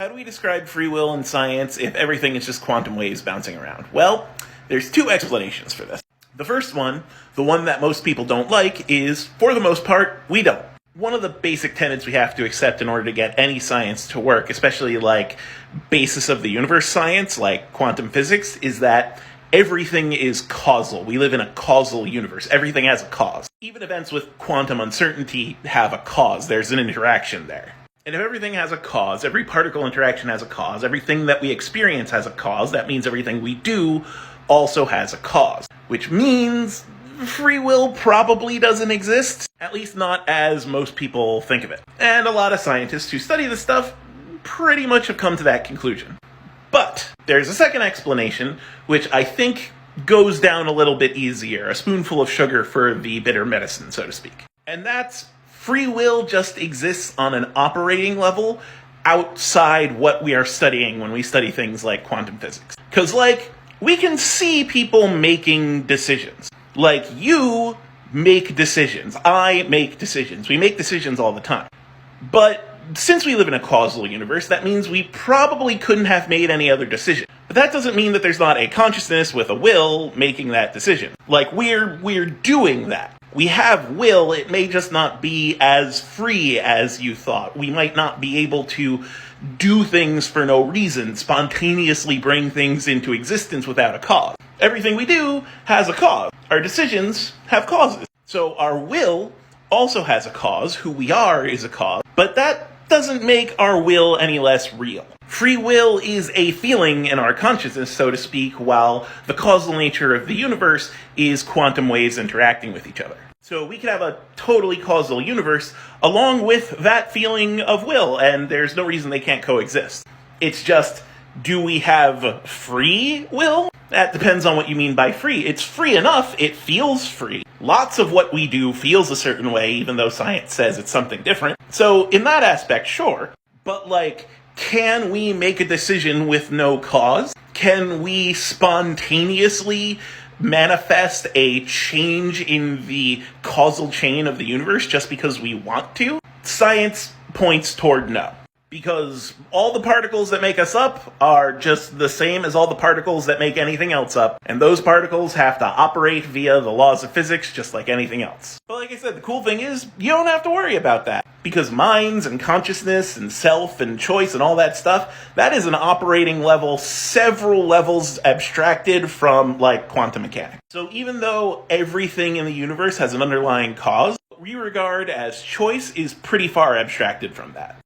How do we describe free will in science if everything is just quantum waves bouncing around? Well, there's two explanations for this. The first one, the one that most people don't like, is, for the most part, we don't. One of the basic tenets we have to accept in order to get any science to work, especially like basis of the universe science, like quantum physics, is that everything is causal. We live in a causal universe. Everything has a cause. Even events with quantum uncertainty have a cause. There's an interaction there. And if everything has a cause, every particle interaction has a cause, everything that we experience has a cause, that means everything we do also has a cause. Which means free will probably doesn't exist, at least not as most people think of it. And a lot of scientists who study this stuff pretty much have come to that conclusion. But there's a second explanation, which I think goes down a little bit easier, a spoonful of sugar for the bitter medicine, so to speak. And that's free will just exists on an operating level outside what we are studying when we study things like quantum physics. Because, we can see people making decisions. You make decisions. I make decisions. We make decisions all the time. But since we live in a causal universe, that means we probably couldn't have made any other decision. But that doesn't mean that there's not a consciousness with a will making that decision. We're doing that. We have will, it may just not be as free as you thought. We might not be able to do things for no reason, spontaneously bring things into existence without a cause. Everything we do has a cause. Our decisions have causes. So our will also has a cause. Who we are is a cause. But that doesn't make our will any less real. Free will is a feeling in our consciousness, so to speak, while the causal nature of the universe is quantum waves interacting with each other. So we could have a totally causal universe along with that feeling of will, and there's no reason they can't coexist. It's just, do we have free will? That depends on what you mean by free. It's free enough, it feels free. Lots of what we do feels a certain way, even though science says it's something different. So in that aspect, sure. But can we make a decision with no cause? Can we spontaneously manifest a change in the causal chain of the universe just because we want to? Science points toward no. Because all the particles that make us up are just the same as all the particles that make anything else up, and those particles have to operate via the laws of physics just like anything else. But like I said, the cool thing is, you don't have to worry about that. Because minds and consciousness and self and choice and all that stuff, that is an operating level, several levels abstracted from, quantum mechanics. So even though everything in the universe has an underlying cause, what we regard as choice is pretty far abstracted from that.